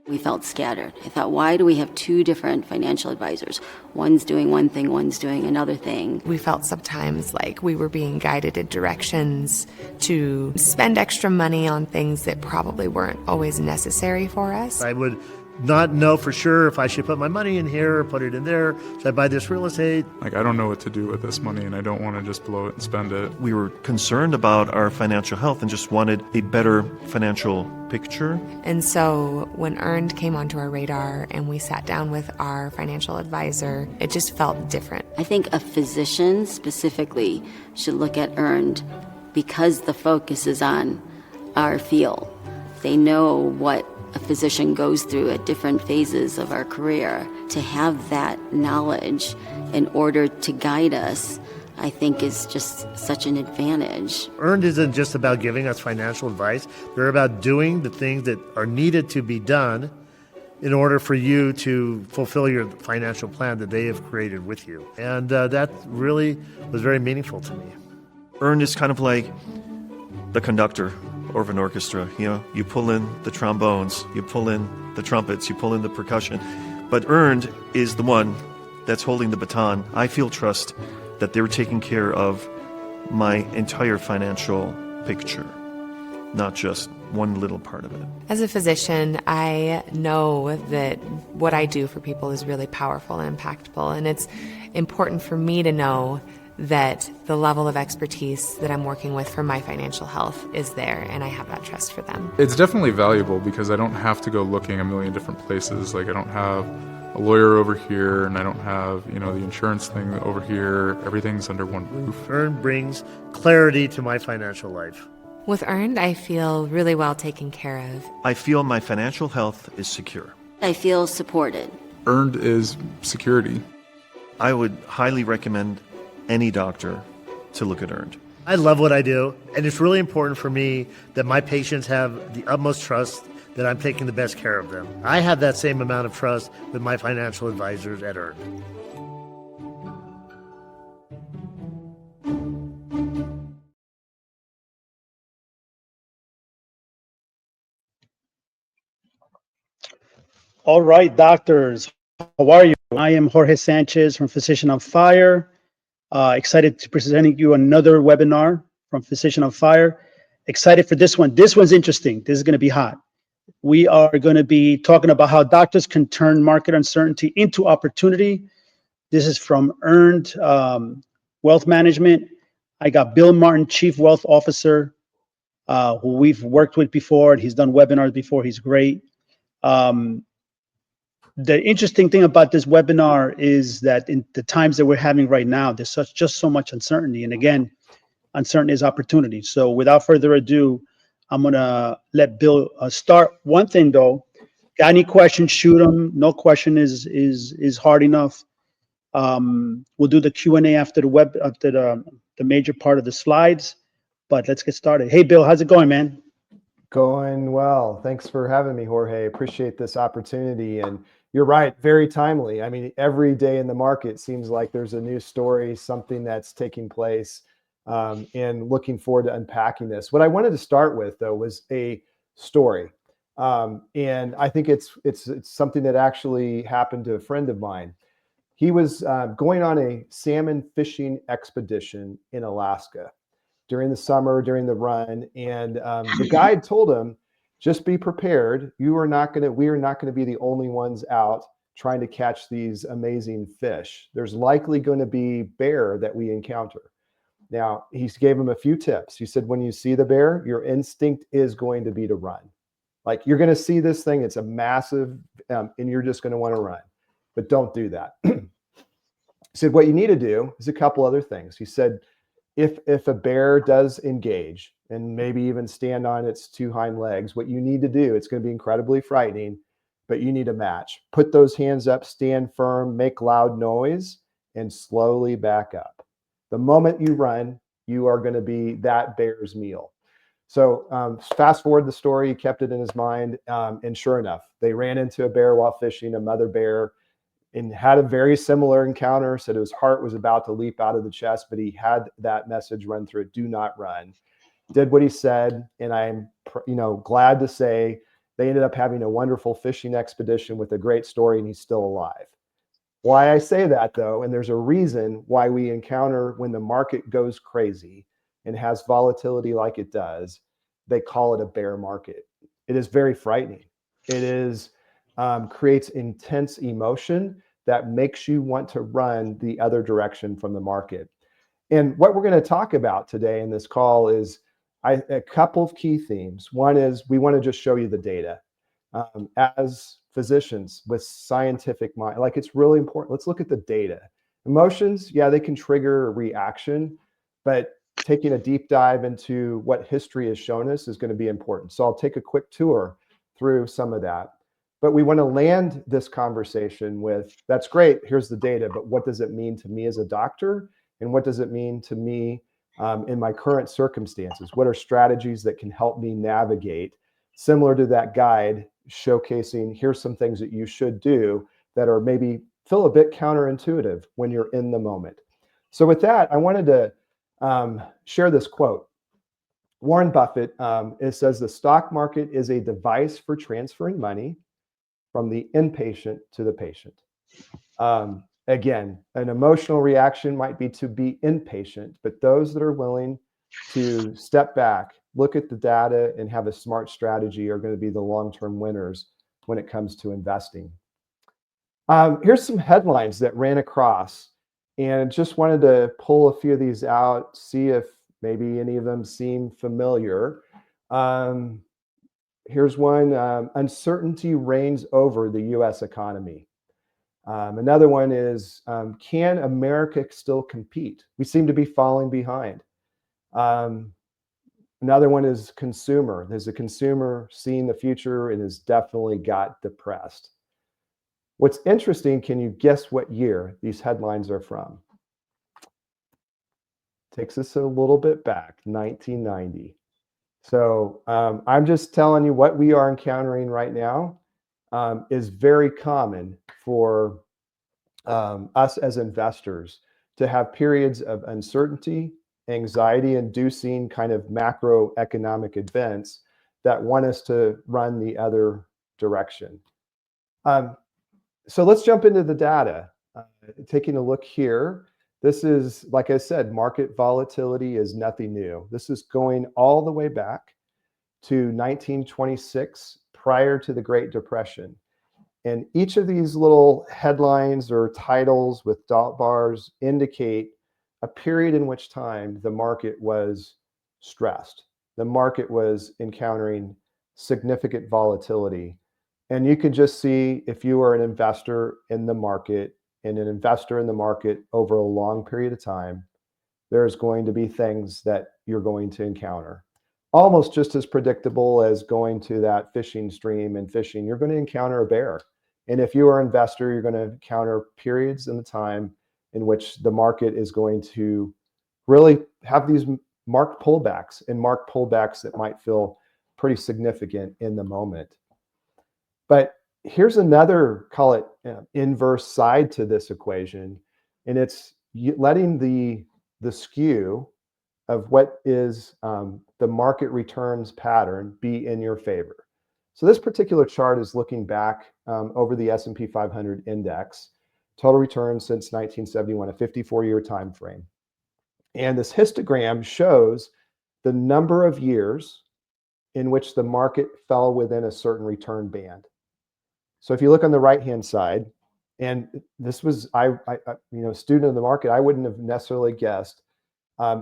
We felt scattered. I thought, why do we have two different financial advisors? One's doing one thing, one's doing another thing. We felt sometimes like we were being guided in directions to spend extra money on things that probably weren't always necessary for us. I would not know for sure if I should put my money in here or put it in there. Should I buy this real estate? Like, I don't know what to do with this money, and I don't want to just blow it and spend it. We were concerned about our financial health and just wanted a better financial picture. And so when Earned came onto our radar and we sat down with our financial advisor, it just felt different. I think a physician specifically should look at Earned because the focus is on our field. They know what a physician goes through at different phases of our career. To have that knowledge in order to guide us, I think, is just such an advantage. Earned isn't just about giving us financial advice. They're about doing the things that are needed to be done in order for you to fulfill your financial plan that they have created with you. And that really was very meaningful to me. Earned is kind of like the conductor of an orchestra. You know, you pull in the trombones, you pull in the trumpets, you pull in the percussion. But Earned is the one that's holding the baton. I feel trust that they're taking care of my entire financial picture, not just one little part of it. As a physician, I know that what I do for people is really powerful and impactful, and it's important for me to know that the level of expertise that I'm working with for my financial health is there, and I have that trust for them. It's definitely valuable because I don't have to go looking a million different places. Like, I don't have a lawyer over here, and I don't have, the insurance thing over here. Everything's under one roof. Earned brings clarity to my financial life. With Earned, I feel really well taken care of. I feel my financial health is secure. I feel supported. Earned is security. I would highly recommend any doctor to look at Earned. I love what I do, and it's really important for me that my patients have the utmost trust that I'm taking the best care of them. I have that same amount of trust with my financial advisors at Earned. All right, doctors, how are you? I am Jorge Sanchez from Physician on Fire. Excited to presenting you another webinar from Physician on Fire. Excited for this one. This one's interesting. This is going to be hot. We are going to be talking about how doctors can turn market uncertainty into opportunity. This is from Earned Wealth Management. I got Bill Martin, Chief Wealth Officer, who we've worked with before, and he's done webinars before. He's great. The interesting thing about this webinar is that in the times that we're having right now, there's just so much uncertainty. And again, uncertainty is opportunity. So without further ado, I'm going to let Bill start. One thing, though, got any questions, shoot them. No question is hard enough. We'll do the Q&A after the major part of the slides. But let's get started. Hey, Bill, how's it going, man? Going well. Thanks for having me, Jorge. Appreciate this opportunity. And you're right, very timely. I mean, every day in the market seems like there's a new story, something that's taking place, and looking forward to unpacking this. What I wanted to start with, though, was a story. And I think it's something that actually happened to a friend of mine. He was going on a salmon fishing expedition in Alaska during the summer, during the run. And the guide told him, just be prepared. We are not going to be the only ones out trying to catch these amazing fish. There's likely going to be bear that we encounter. Now, he gave him a few tips. He said, when you see the bear, your instinct is going to be to run. Like, you're going to see this thing, it's a massive, and you're just going to want to run, but don't do that. He said, what you need to do is a couple other things. He said, if a bear does engage and maybe even stand on its two hind legs, what you need to do, it's going to be incredibly frightening, but you need a match. Put those hands up, stand firm, make loud noise, and slowly back up. The moment you run, you are going to be that bear's meal. So fast forward the story, he kept it in his mind, and sure enough, they ran into a bear while fishing, a mother bear, and had a very similar encounter. Said his heart was about to leap out of the chest, but he had that message run through it: do not run. Did what he said, and I'm glad to say They ended up having a wonderful fishing expedition with a great story, and he's still alive. Why I say that, though, and there's a reason why we encounter when the market goes crazy and has volatility like it does, they call it a bear market. It is very frightening. It is creates intense emotion that makes you want to run the other direction from the market. And what we're going to talk about today in this call is a couple of key themes. One is we want to just show you the data. As physicians with scientific mind, like it's really important. Let's look at the data. Emotions, yeah, they can trigger a reaction, but taking a deep dive into what history has shown us is going to be important. So I'll take a quick tour through some of that. But we want to land this conversation with, that's great, here's the data, but what does it mean to me as a doctor? And what does it mean to me in my current circumstances? What are strategies that can help me navigate, similar to that guide showcasing, here's some things that you should do that are maybe feel a bit counterintuitive when you're in the moment. So with that, I wanted to share this quote. Warren Buffett, it says, the stock market is a device for transferring money from the inpatient to the patient. Again, an emotional reaction might be to be impatient, but those that are willing to step back, look at the data, and have a smart strategy are going to be the long-term winners when it comes to investing. Here's some headlines that ran across, and just wanted to pull a few of these out, see if maybe any of them seem familiar. Here's one, uncertainty reigns over the US economy. Another one is, can America still compete? We seem to be falling behind. Another one is consumer. There's a consumer seeing the future and has definitely got depressed. What's interesting, can you guess what year these headlines are from? Takes us a little bit back, 1990. So I'm just telling you what we are encountering right now is very common for us as investors to have periods of uncertainty, anxiety-inducing kind of macroeconomic events that want us to run the other direction. So let's jump into the data. Taking a look here, this is, like I said, market volatility is nothing new. This is going all the way back to 1926, prior to the Great Depression. And each of these little headlines or titles with dot bars indicate a period in which time the market was stressed. The market was encountering significant volatility. And you can just see, if you are an investor in the market and an investor in the market over a long period of time, there's going to be things that you're going to encounter. Almost just as predictable as going to that fishing stream and fishing, you're going to encounter a bear. And if you are an investor, you're going to encounter periods in the time in which the market is going to really have these marked pullbacks, and marked pullbacks that might feel pretty significant in the moment. But here's another, call it inverse side to this equation, and it's letting the skew of what is the market returns pattern be in your favor. So this particular chart is looking back over the S&P 500 index, total return since 1971, a 54-year time frame. And this histogram shows the number of years in which the market fell within a certain return band. So if you look on the right-hand side, and this was, student of the market, I wouldn't have necessarily guessed,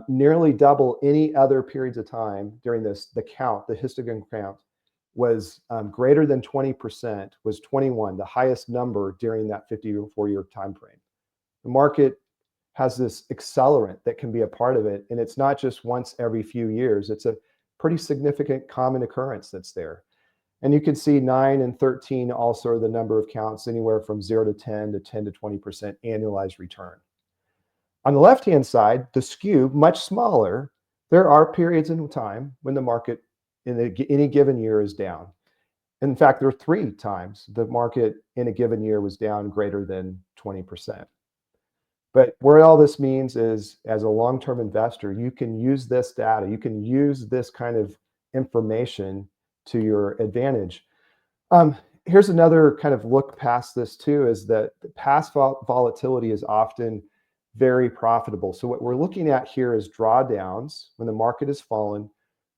nearly double any other periods of time during this, the histogram count was greater than 20%, was 21, the highest number during that 54-year time frame. The market has this accelerant that can be a part of it, and it's not just once every few years. It's a pretty significant common occurrence that's there. And you can see 9 and 13 also are the number of counts, anywhere from 0 to 10 to 10 to 20% annualized return. On the left-hand side, the skew, much smaller. There are periods in time when the market in any given year is down. In fact, there are 3 times the market in a given year was down greater than 20%. But what all this means is, as a long-term investor, you can use this data, you can use this kind of information to your advantage. Here's another kind of look past this too, is that past volatility is often very profitable. So what we're looking at here is drawdowns when the market has fallen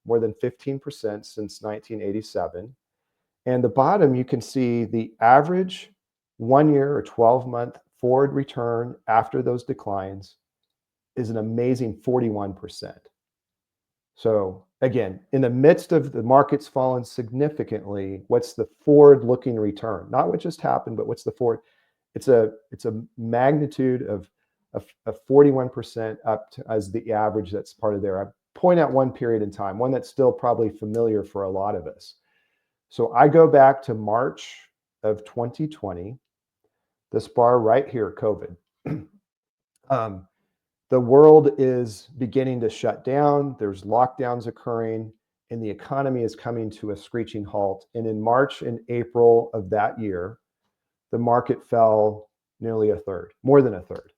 more than 15% since 1987. And the bottom, you can see the average 1 year or 12-month forward return after those declines is an amazing 41%. So again, in the midst of the market's fallen significantly, what's the forward-looking return? Not what just happened, but what's the forward? It's a magnitude of 41% up to, as the average that's part of there. I point out one period in time, one that's still probably familiar for a lot of us. So I go back to March of 2020, this bar right here, COVID. The world is beginning to shut down. There's lockdowns occurring, and the economy is coming to a screeching halt. And in March and April of that year, the market fell nearly a third, more than a third,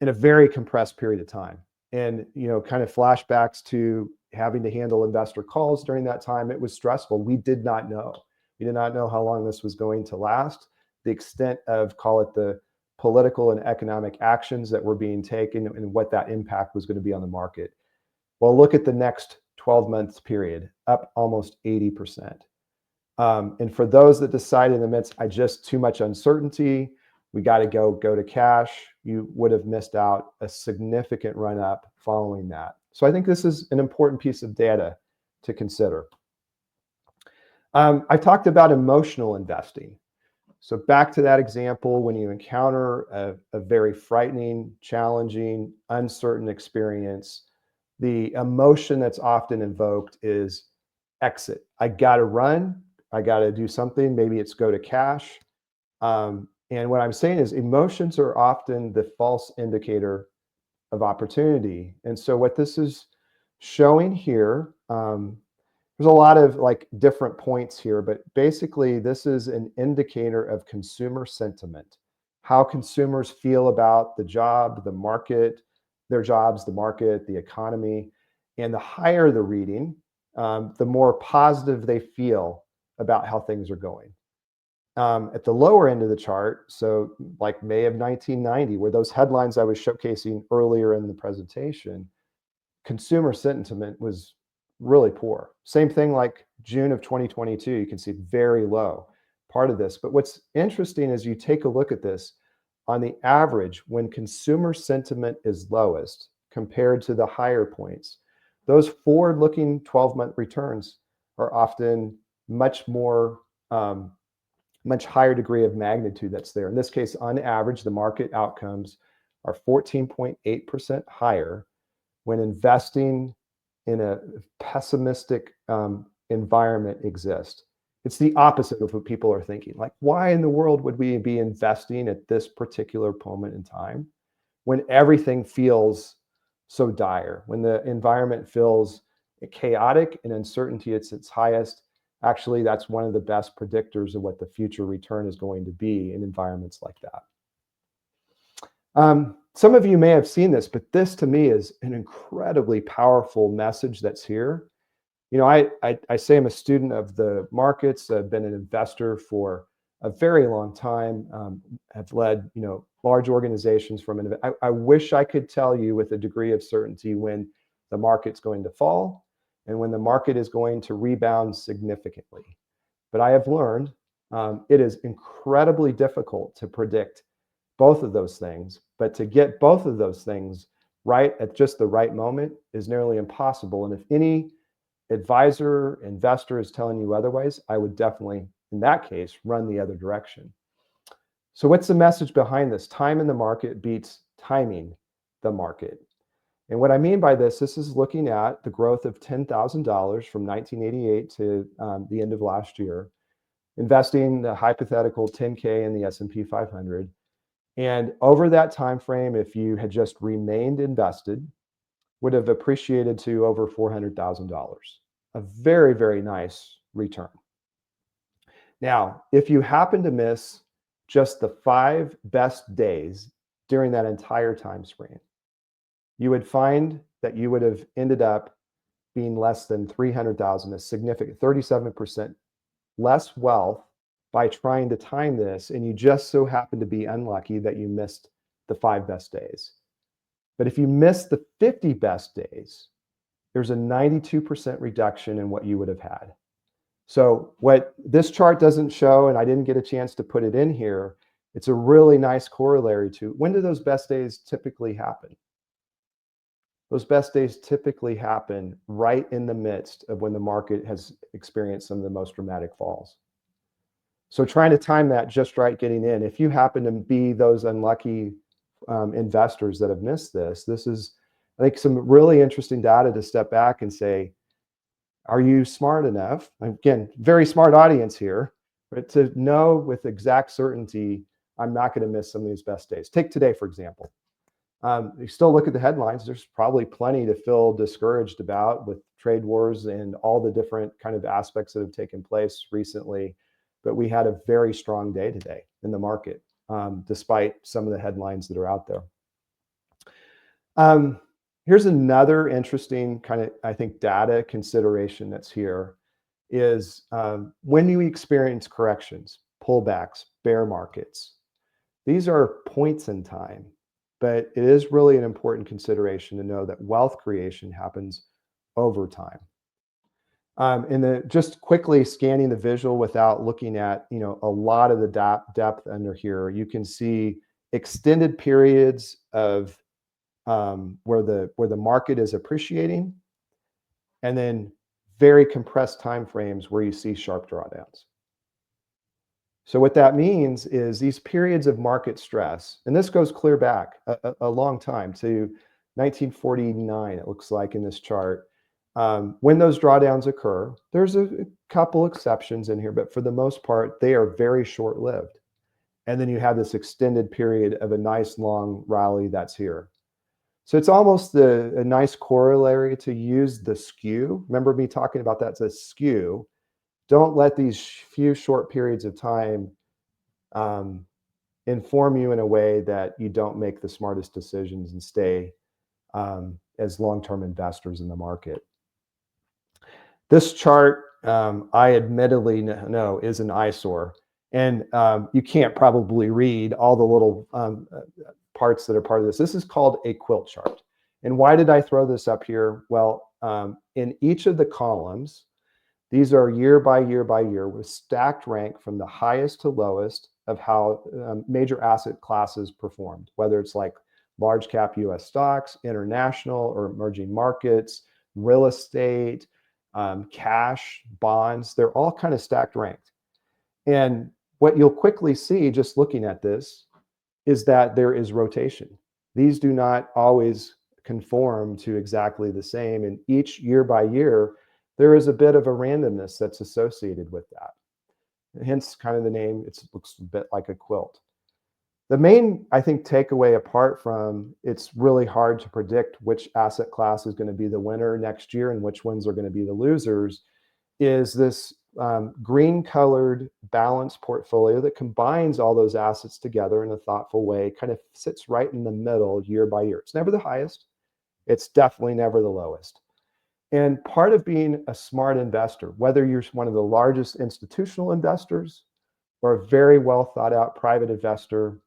in a very compressed period of time. And, you know, kind of flashbacks to having to handle investor calls during that time. It was stressful. We did not know. We did not know how long this was going to last, the extent of, call it, the political and economic actions that were being taken, and what that impact was going to be on the market. Well, look at the next 12 months period, up almost 80%. And for those that decide in the midst, too much uncertainty, we got to go to cash, you would have missed out a significant run up following that. So I think this is an important piece of data to consider. I talked about emotional investing. So back to that example, when you encounter a very frightening, challenging, uncertain experience, the emotion that's often invoked is exit. I got to run. I got to do something. Maybe it's go to cash. And what I'm saying is emotions are often the false indicator of opportunity. And so what this is showing here, there's a lot of like different points here, but basically this is an indicator of consumer sentiment, how consumers feel about the job, the market, their jobs, the market, the economy. And the higher the reading, the more positive they feel about how things are going. At the lower end of the chart, so like May of 1990, where those headlines I was showcasing earlier in the presentation, consumer sentiment was really poor. Same thing like June of 2022, you can see very low part of this. But what's interesting is you take a look at this on the average, when consumer sentiment is lowest compared to the higher points, those forward-looking 12-month returns are often much more, much higher degree of magnitude that's there. In this case, on average, the market outcomes are 14.8% higher when investing in a pessimistic environment exists. It's the opposite of what people are thinking. Like, why in the world would we be investing at this particular moment in time when everything feels so dire, when the environment feels chaotic and uncertainty at its highest? Actually, that's one of the best predictors of what the future return is going to be in environments like that. Some of you may have seen this, but this to me is an incredibly powerful message that's here. You know, I say I'm a student of the markets. I've been an investor for a very long time. Have led, you know, large organizations from. I wish I could tell you with a degree of certainty when the market's going to fall and when the market is going to rebound significantly. But I have learned it is incredibly difficult to predict both of those things, but to get both of those things right at just the right moment is nearly impossible. And if any advisor, investor is telling you otherwise, I would definitely, in that case, run the other direction. So what's the message behind this? Time in the market beats timing the market. And what I mean by this is looking at the growth of $10,000 from 1988 to the end of last year, investing the hypothetical 10K in the S&P 500. And over that time frame, if you had just remained invested, would have appreciated to over $400,000. A very, very nice return. Now, if you happen to miss just the 5 best days during that entire time span, you would find that you would have ended up being less than $300,000, a significant 37% less wealth by trying to time this, and you just so happen to be unlucky that you missed the 5 best days. But if you miss the 50 best days, there's a 92% reduction in what you would have had. So what this chart doesn't show, and I didn't get a chance to put it in here, it's a really nice corollary to when do those best days typically happen? Those best days typically happen right in the midst of when the market has experienced some of the most dramatic falls. So trying to time that just right getting in, if you happen to be those unlucky investors that have missed this, this is, I think, some really interesting data to step back and say, are you smart enough? Again, very smart audience here, but to know with exact certainty, I'm not going to miss some of these best days. Take today, for example. You still look at the headlines, there's probably plenty to feel discouraged about with trade wars and all the different kind of aspects that have taken place recently. But we had a very strong day today in the market, despite some of the headlines that are out there. Here's another interesting kind of, I think, data consideration that's here is when you experience corrections, pullbacks, bear markets, these are points in time, but it is really an important consideration to know that wealth creation happens over time. Just quickly scanning the visual without looking at, a lot of the depth under here, you can see extended periods of where the market is appreciating, and then very compressed time frames where you see sharp drawdowns. So what that means is these periods of market stress, and this goes clear back a long time to 1949, it looks like in this chart. When those drawdowns occur, there's a couple exceptions in here, but for the most part, they are very short-lived. And then you have this extended period of a nice long rally that's here. So it's almost a nice corollary to use the skew. Remember me talking about that as a skew. Don't let these few short periods of time inform you in a way that you don't make the smartest decisions and stay as long-term investors in the market. This chart, I admittedly know is an eyesore. And you can't probably read all the little parts that are part of this. This is called a quilt chart. And why did I throw this up here? Well, in each of the columns, these are year by year by year with stacked rank from the highest to lowest of how major asset classes performed, whether it's like large cap US stocks, international or emerging markets, real estate, cash, bonds, they're all kind of stacked ranked. And what you'll quickly see just looking at this is that there is rotation. These do not always conform to exactly the same. And each year by year, there is a bit of a randomness that's associated with that. Hence kind of the name, it looks a bit like a quilt. The main, I think, takeaway apart from it's really hard to predict which asset class is going to be the winner next year and which ones are going to be the losers is this green colored balanced portfolio that combines all those assets together in a thoughtful way, kind of sits right in the middle year by year. It's never the highest. It's definitely never the lowest. And part of being a smart investor, whether you're one of the largest institutional investors or a very well thought out private investor,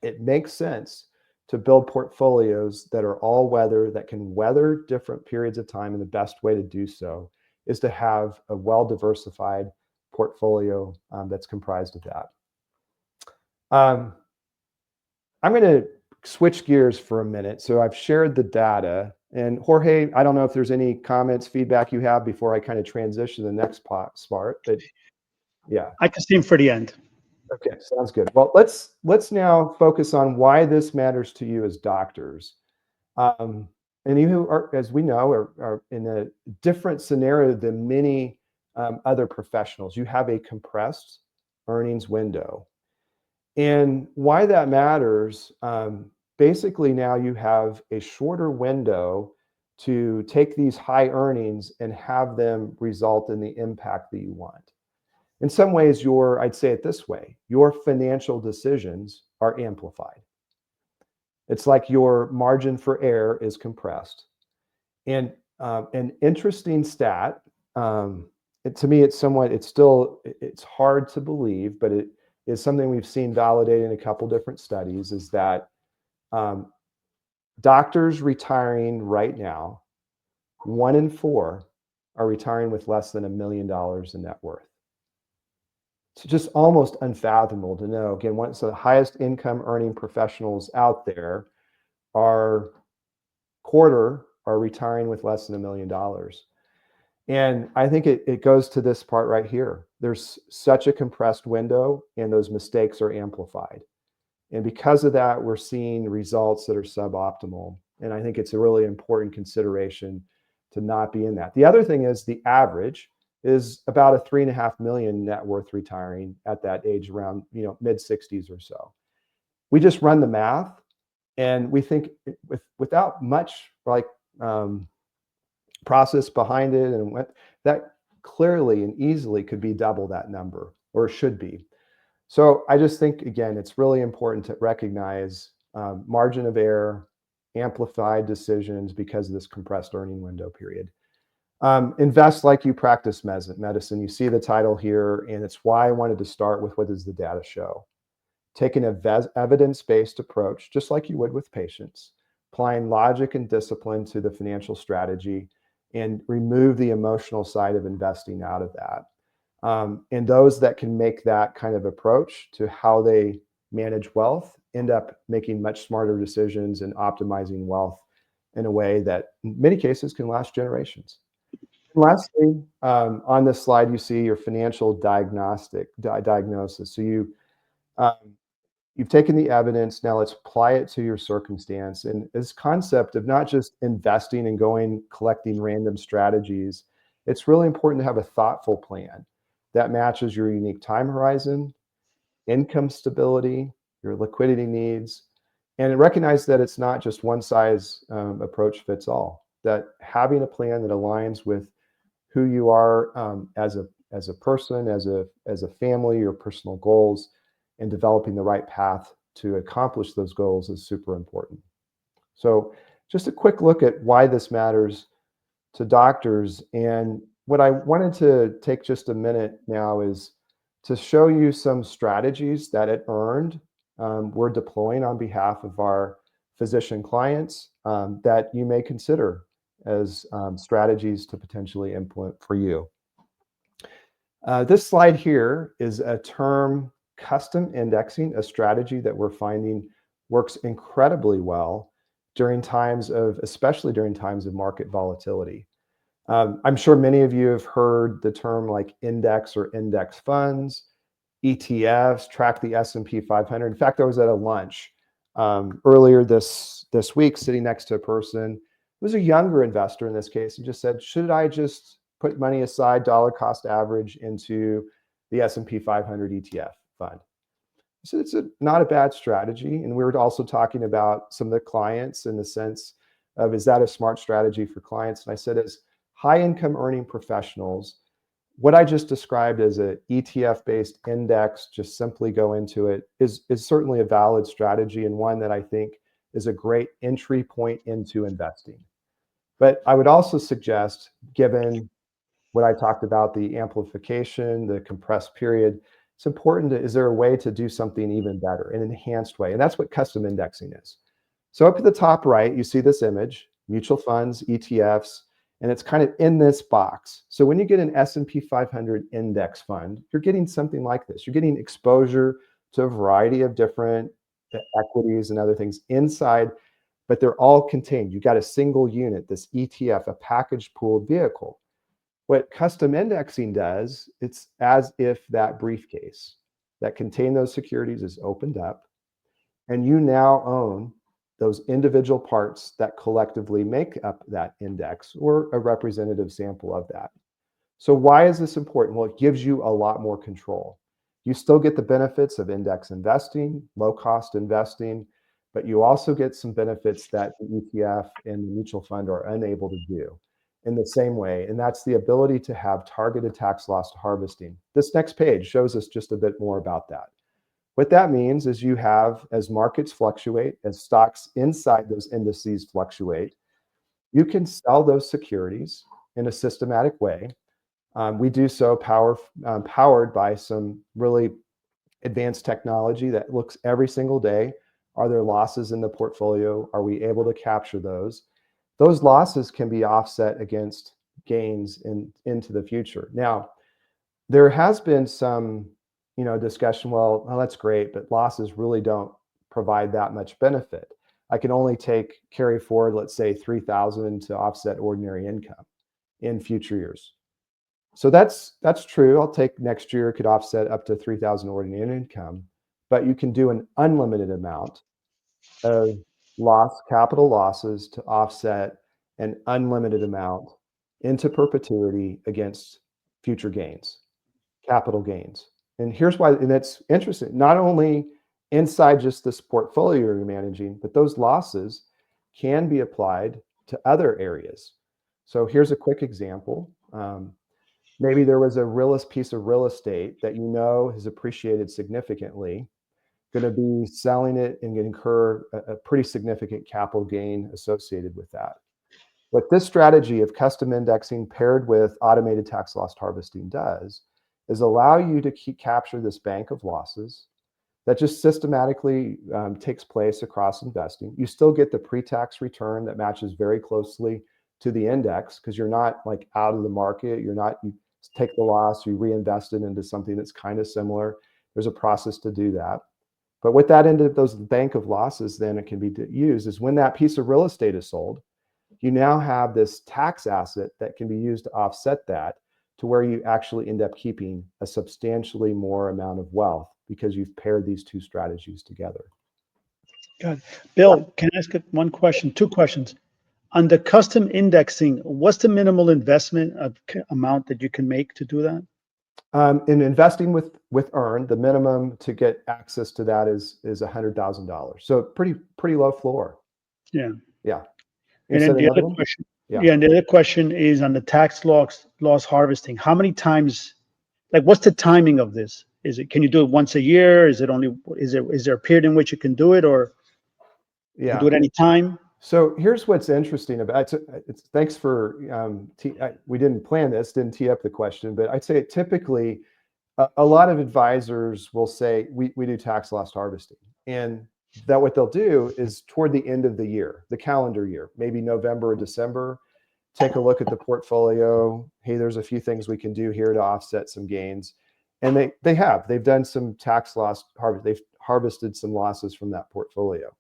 it makes sense to build portfolios that are all weather, that can weather different periods of time. And the best way to do so is to have a well-diversified portfolio that's comprised of that. I'm going to switch gears for a minute. So I've shared the data. And Jorge, I don't know if there's any comments, feedback you have before I kind of transition to the next part, but yeah. I can steam for the end. Okay, sounds good. Well, let's now focus on why this matters to you as doctors. And you are, as we know, are in a different scenario than many other professionals. You have a compressed earnings window. And why that matters, basically now you have a shorter window to take these high earnings and have them result in the impact that you want. In some ways, I'd say it this way, your financial decisions are amplified. It's like your margin for error is compressed. And an interesting stat to me, it's hard to believe, but it is something we've seen validated in a couple different studies, is that doctors retiring right now, 1 in 4 are retiring with less than $1 million in net worth. It's just almost unfathomable to know. Again, one of the highest income earning professionals out there are retiring with less than $1 million. And I think it goes to this part right here. There's such a compressed window, and those mistakes are amplified. And because of that, we're seeing results that are suboptimal. And I think it's a really important consideration to not be in that. The other thing is the average is about a 3.5 million net worth retiring at that age, around mid 60s or so. We just run the math, and we think without much process behind it, and that clearly and easily could be double that number, or should be. So I just think, again, it's really important to recognize margin of error, amplified decisions because of this compressed earning window period. Invest like you practice medicine. You see the title here, and it's why I wanted to start with what does the data show. Taking an evidence-based approach, just like you would with patients, applying logic and discipline to the financial strategy, and remove the emotional side of investing out of that. And those that can make that kind of approach to how they manage wealth end up making much smarter decisions and optimizing wealth in a way that in many cases can last generations. And lastly, on this slide, you see your financial diagnosis. So you've taken the evidence, now let's apply it to your circumstance. And this concept of not just investing and collecting random strategies, it's really important to have a thoughtful plan that matches your unique time horizon, income stability, your liquidity needs, and recognize that it's not just one size approach fits all, that having a plan that aligns with who you are as a person, as a family, your personal goals, and developing the right path to accomplish those goals is super important. So just a quick look at why this matters to doctors. And what I wanted to take just a minute now is to show you some strategies that at Earned we're deploying on behalf of our physician clients that you may consider as strategies to potentially implement for you. This slide here is a term custom indexing, a strategy that we're finding works incredibly well especially during times of market volatility. I'm sure many of you have heard the term like index or index funds, ETFs, track the S&P 500. In fact, I was at a lunch earlier this week sitting next to a person who was a younger investor in this case, and just said, should I just put money aside, dollar cost average, into the S&P 500 ETF fund? So it's not a bad strategy. And we were also talking about some of the clients in the sense of, is that a smart strategy for clients? And I said, as high income earning professionals, what I just described as a ETF-based index, just simply go into it, is certainly a valid strategy, and one that I think is a great entry point into investing. But I would also suggest, given what I talked about, the amplification, the compressed period, it's important is there a way to do something even better, an enhanced way? And that's what custom indexing is. So up at the top right, you see this image, mutual funds, ETFs, and it's kind of in this box. So when you get an S&P 500 index fund, you're getting something like this. You're getting exposure to a variety of different equities and other things inside, but they're all contained. You got a single unit, this ETF, a packaged pooled vehicle. What custom indexing does, it's as if that briefcase that contained those securities is opened up, and you now own those individual parts that collectively make up that index, or a representative sample of that. So why is this important? Well, it gives you a lot more control. You still get the benefits of index investing, low cost investing, but you also get some benefits that the ETF and the mutual fund are unable to do in the same way. And that's the ability to have targeted tax loss harvesting. This next page shows us just a bit more about that. What that means is you have, as markets fluctuate, as stocks inside those indices fluctuate, you can sell those securities in a systematic way We do so powered by some really advanced technology that looks every single day. Are there losses in the portfolio? Are we able to capture those? Those losses can be offset against gains into the future. Now, there has been some, discussion. Well, that's great, but losses really don't provide that much benefit. I can only carry forward, let's say, 3,000 to offset ordinary income in future years. So that's true. I'll take next year could offset up to 3,000 ordinary income, but you can do an unlimited amount of capital losses to offset an unlimited amount into perpetuity against future gains, capital gains. And here's why, and that's interesting. Not only inside just this portfolio you're managing, but those losses can be applied to other areas. So here's a quick example. Maybe there was a piece of real estate that has appreciated significantly, going to be selling it and incur a pretty significant capital gain associated with that. What this strategy of custom indexing paired with automated tax loss harvesting does is allow you to capture this bank of losses that just systematically takes place across investing. You still get the pre-tax return that matches very closely to the index because you're not like out of the market. You take the loss, you reinvest it into something that's kind of similar. There's a process to do that. But with that end of those bank of losses, then it can be used is when that piece of real estate is sold, you now have this tax asset that can be used to offset that to where you actually end up keeping a substantially more amount of wealth because you've paired these two strategies together. Got it. Bill, can I ask one question, two questions? On the custom indexing, what's the minimal investment amount that you can make to do that? In investing with Earn, the minimum to get access to that is $100,000. So pretty low floor. Yeah. Yeah. And then the other question, and the other question is on the tax loss harvesting. How many times, like, what's the timing of this? Can you do it once a year? Is there a period in which you can do it, or you can do it any time? So here's what's interesting about it. Thanks for, we didn't plan this, didn't tee up the question, but I'd say typically a lot of advisors will say, we do tax loss harvesting. And that what they'll do is toward the end of the year, the calendar year, maybe November or December, take a look at the portfolio. Hey, there's a few things we can do here to offset some gains. And they've done some tax loss harvest. They've harvested some losses from that portfolio.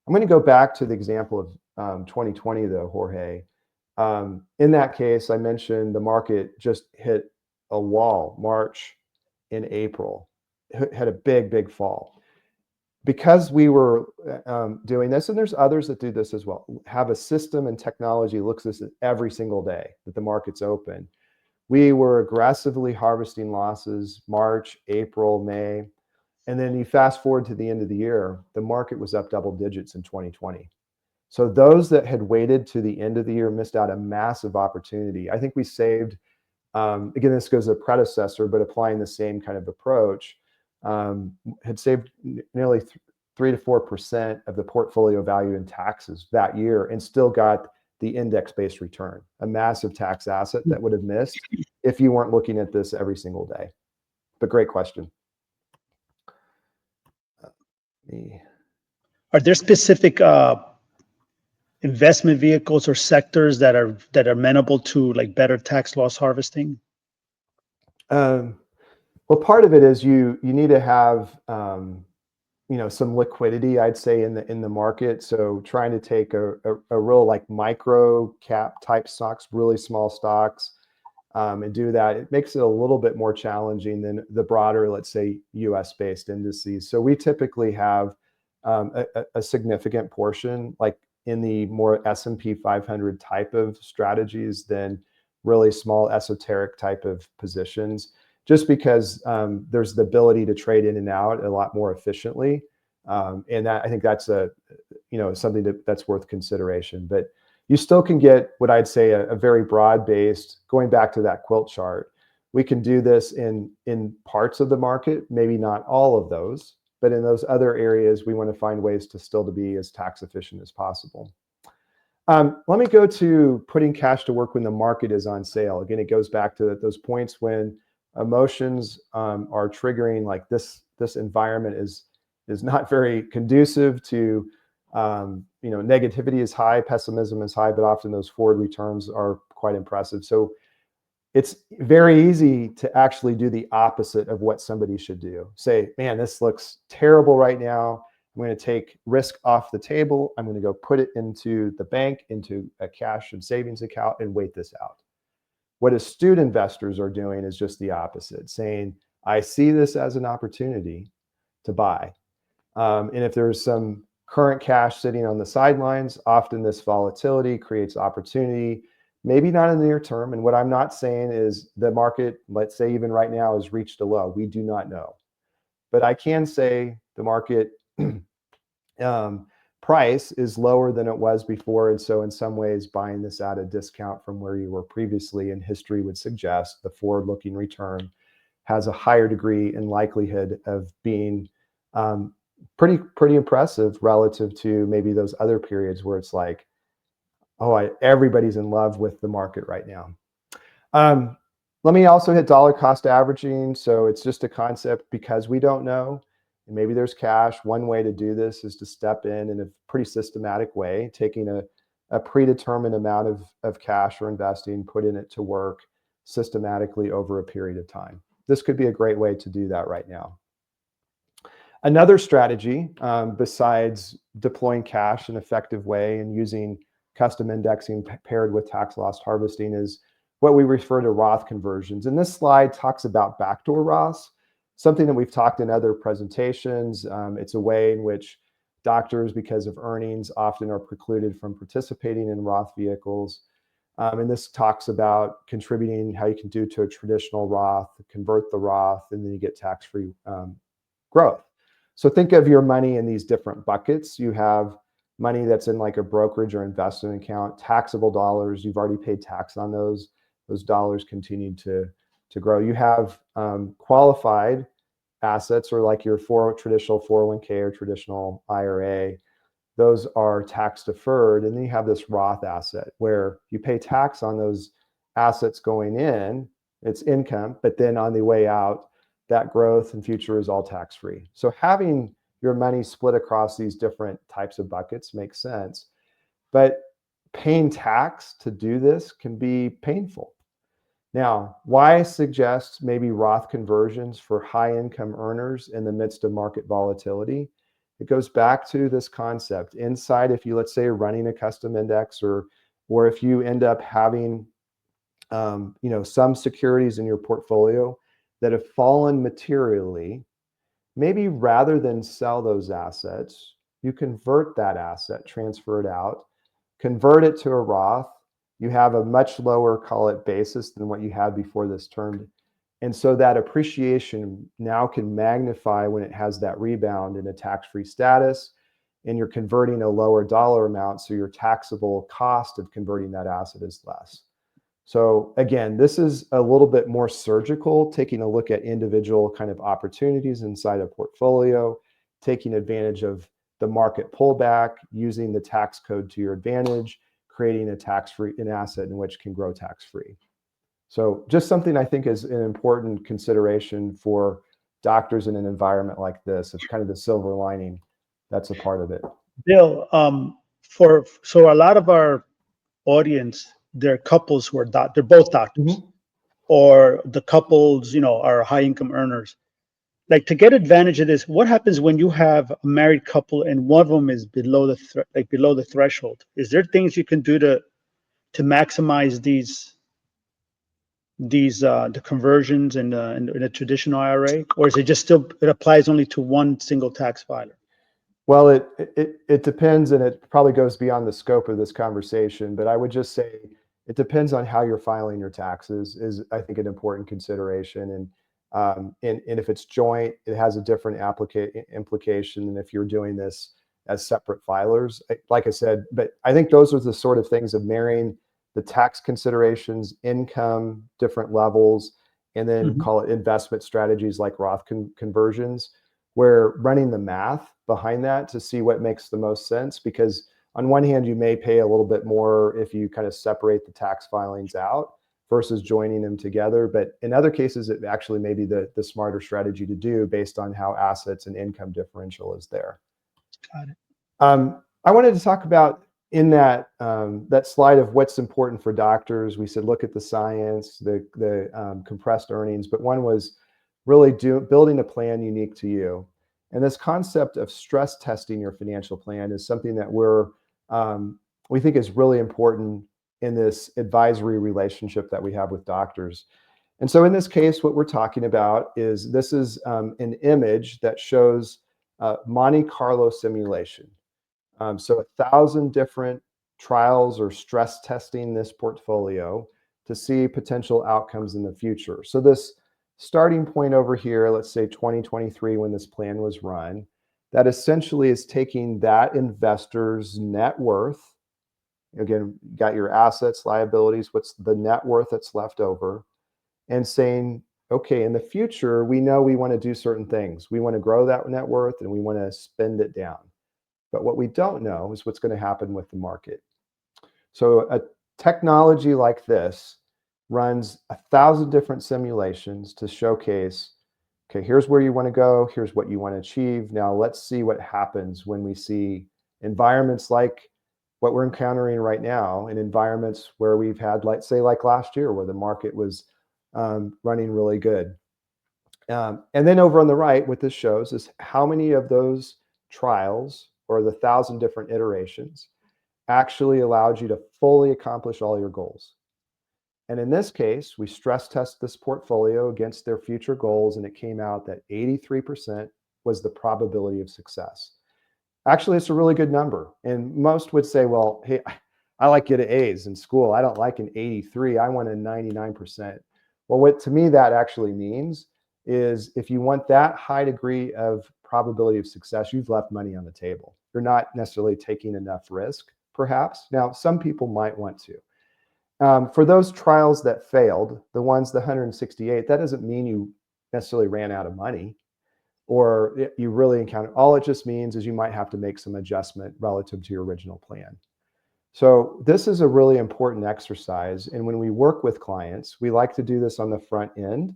I'm going to go back to the example of 2020 though, Jorge. In that case, I mentioned the market just hit a wall, March and April, had a big fall. Because we were doing this, and there's others that do this as well, have a system and technology looks at this every single day that the market's open. We were aggressively harvesting losses March, April, May. And then you fast forward to the end of the year, the market was up double digits in 2020. So those that had waited to the end of the year missed out a massive opportunity. I think we saved, again, this goes a predecessor, but applying the same kind of approach, had saved nearly 3 to 4% of the portfolio value in taxes that year and still got the index-based return, a massive tax asset that would have missed if you weren't looking at this every single day. But great question. Are there specific investment vehicles or sectors that are amenable to like better tax loss harvesting? Well, part of it is you need to have some liquidity, I'd say, in the market. So trying to take a real like micro cap type stocks, really small stocks, and do that, it makes it a little bit more challenging than the broader, let's say, US based indices. So we typically have a significant portion like in the more S&P 500 type of strategies than really small esoteric type of positions, just because there's the ability to trade in and out a lot more efficiently. And that, I think that's something that's worth consideration. But you still can get what I'd say a very broad-based, going back to that quilt chart, we can do this in parts of the market, maybe not all of those, but in those other areas, we want to find ways to still to be as tax efficient as possible. Let me go to putting cash to work when the market is on sale. Again, it goes back to those points when emotions are triggering, like this environment is not very conducive to, negativity is high, pessimism is high, but often those forward returns are quite impressive. So it's very easy to actually do the opposite of what somebody should do. Say, man, this looks terrible right now. I'm going to take risk off the table. I'm going to go put it into the bank, into a cash and savings account, and wait this out. What astute investors are doing is just the opposite, saying, I see this as an opportunity to buy. And if there's some current cash sitting on the sidelines, often this volatility creates opportunity, maybe not in the near term. And what I'm not saying is the market, let's say even right now, has reached a low. We do not know. But I can say the market price is lower than it was before. And so in some ways, buying this at a discount from where you were previously, and history would suggest the forward-looking return has a higher degree and likelihood of being pretty impressive relative to maybe those other periods where it's like, oh, everybody's in love with the market right now. Let me also hit dollar cost averaging. So it's just a concept because we don't know. And maybe there's cash. One way to do this is to step in a pretty systematic way, taking a predetermined amount of cash or investing, putting it to work systematically over a period of time. This could be a great way to do that right now. Another strategy, besides deploying cash in an effective way and using custom indexing paired with tax loss harvesting, is what we refer to Roth conversions. And this slide talks about backdoor Roths, something that we've talked in other presentations. It's a way in which doctors, because of earnings, often are precluded from participating in Roth vehicles. And this talks about contributing, how you can do to a traditional Roth, convert the Roth, and then you get tax-free growth. So think of your money in these different buckets. You have money that's in like a brokerage or investment account, taxable dollars. You've already paid tax on those. Those dollars continue to grow. You have qualified assets, or like your traditional 401k or traditional IRA. Those are tax deferred. And then you have this Roth asset where you pay tax on those assets going in, it's income, but then on the way out, that growth and future is all tax-free. So having your money split across these different types of buckets makes sense. But paying tax to do this can be painful. Now, why suggest maybe Roth conversions for high income earners in the midst of market volatility? It goes back to this concept. Inside, if you, let's say, are running a custom index, or if you end up having some securities in your portfolio that have fallen materially, maybe rather than sell those assets, you convert that asset, transfer it out, convert it to a Roth. You have a much lower, call it, basis than what you had before this turned. And so that appreciation now can magnify when it has that rebound in a tax-free status, and you're converting a lower dollar amount, so your taxable cost of converting that asset is less. So again, this is a little bit more surgical, taking a look at individual kind of opportunities inside a portfolio, taking advantage of the market pullback, using the tax code to your advantage, creating a tax-free asset in which can grow tax-free. So just something I think is an important consideration for doctors in an environment like this. It's kind of the silver lining. That's a part of it. Bill, so a lot of our audience, they're couples who are they're both doctors, or the couples, are high income earners. Like, to get advantage of this, what happens when you have a married couple and one of them is below the threshold? Is there things you can do to maximize the conversions in a traditional IRA, or is it just still, it applies only to one single tax filer? Well, it depends, and it probably goes beyond the scope of this conversation, but I would just say it depends on how you're filing your taxes is, I think, an important consideration. And if it's joint, it has a different implication than if you're doing this as separate filers. Like I said, but I think those are the sort of things of marrying the tax considerations, income, different levels, and then call it investment strategies like Roth conversions, where running the math behind that to see what makes the most sense. Because on one hand, you may pay a little bit more if you kind of separate the tax filings out versus joining them together. But in other cases, it actually may be the smarter strategy to do based on how assets and income differential is there. Got it. I wanted to talk about in that that slide of what's important for doctors. We said look at the science, the compressed earnings, but one was really building a plan unique to you. And this concept of stress testing your financial plan is something that we think is really important in this advisory relationship that we have with doctors. And so in this case, what we're talking about is this is an image that shows Monte Carlo simulation. So 1,000 different trials or stress testing this portfolio to see potential outcomes in the future. So this starting point over here, let's say 2023 when this plan was run, that essentially is taking that investor's net worth. Again, you got your assets, liabilities, what's the net worth that's left over, and saying, okay, in the future, we know we want to do certain things. We want to grow that net worth and we want to spend it down. But what we don't know is what's going to happen with the market. So a technology like this runs 1,000 different simulations to showcase, okay, here's where you want to go, here's what you want to achieve. Now let's see what happens when we see environments like what we're encountering right now, in environments where we've had, like last year, where the market was running really good. And then over on the right, what this shows is how many of those trials or the 1,000 different iterations actually allowed you to fully accomplish all your goals. And in this case, we stress test this portfolio against their future goals, and it came out that 83% was the probability of success. Actually, it's a really good number. And most would say, well, hey, I like getting A's in school. I don't like an 83. I want a 99%. Well, what to me that actually means is if you want that high degree of probability of success, you've left money on the table. You're not necessarily taking enough risk, perhaps. Now, some people might want to. For those trials that failed, the 168, that doesn't mean you necessarily ran out of money or you really encountered. All it just means is you might have to make some adjustment relative to your original plan. So this is a really important exercise. And when we work with clients, we like to do this on the front end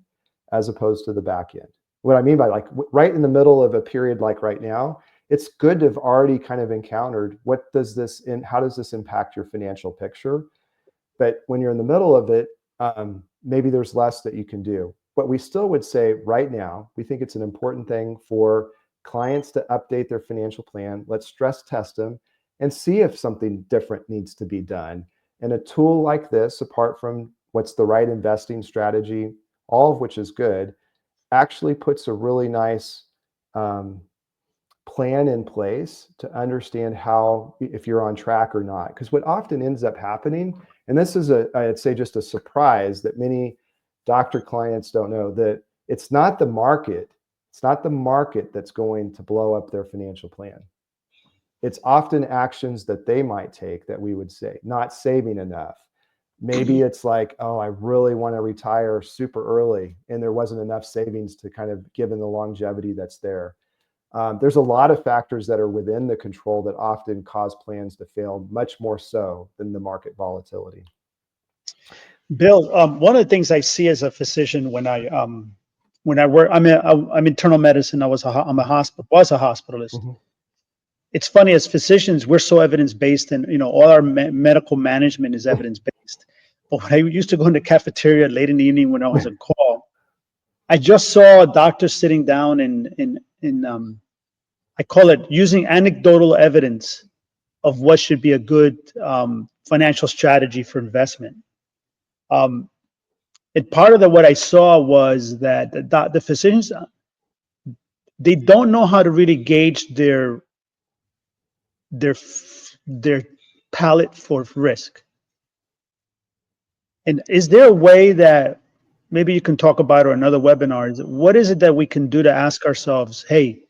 as opposed to the back end. What I mean by like right in the middle of a period like right now, it's good to have already kind of encountered how does this impact your financial picture? But when you're in the middle of it, maybe there's less that you can do. But we still would say right now, we think it's an important thing for clients to update their financial plan. Let's stress test them and see if something different needs to be done. And a tool like this, apart from what's the right investing strategy, all of which is good, actually puts a really nice plan in place to understand how, if you're on track or not. Because what often ends up happening, and this is I'd say just a surprise that many doctor clients don't know, that it's not the market that's going to blow up their financial plan. It's often actions that they might take that we would say, not saving enough. Maybe it's like, oh, I really want to retire super early and there wasn't enough savings to kind of given the longevity that's there. There's a lot of factors that are within the control that often cause plans to fail, much more so than the market volatility. Bill, one of the things I see as a physician when I work, I'm internal medicine. I'm a hospitalist. Mm-hmm. It's funny, as physicians, we're so evidence-based, and all our medical management is evidence-based. But when I used to go in the cafeteria late in the evening when I was on call, I just saw a doctor sitting down in I call it using anecdotal evidence of what should be a good financial strategy for investment. And part of what I saw was that the physicians, they don't know how to really gauge their palette for risk. And is there a way that maybe you can talk about, or another webinar, what is it that we can do to ask ourselves, hey,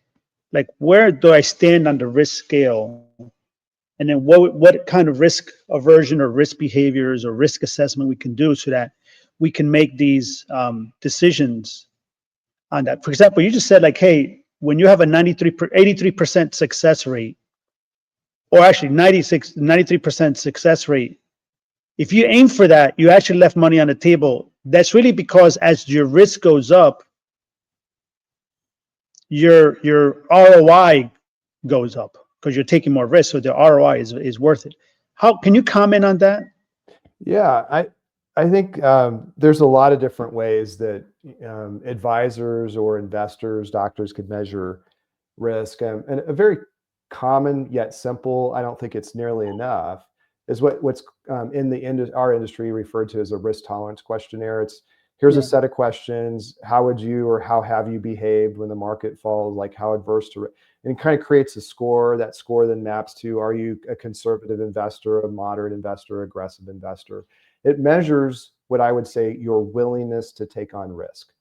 like, where do I stand on the risk scale? And then what kind of risk aversion or risk behaviors or risk assessment we can do so that we can make these decisions on that. For example, you just said, like, hey, when you have a 83% success rate, or actually 93% success rate. If you aim for that, you actually left money on the table. That's really because as your risk goes up, your ROI goes up because you're taking more risk, so the ROI is worth it. How can you comment on that? Yeah, I think there's a lot of different ways that advisors or investors, doctors could measure risk. And a very common yet simple, I don't think it's nearly enough, is what's in our industry referred to as a risk tolerance questionnaire. It's here's a Yeah. set of questions. How would you or how have you behaved when the market falls? Like how adverse to and it kind of creates a score. That score then maps to, are you a conservative investor, a moderate investor, aggressive investor? It measures what I would say your willingness to take on risk.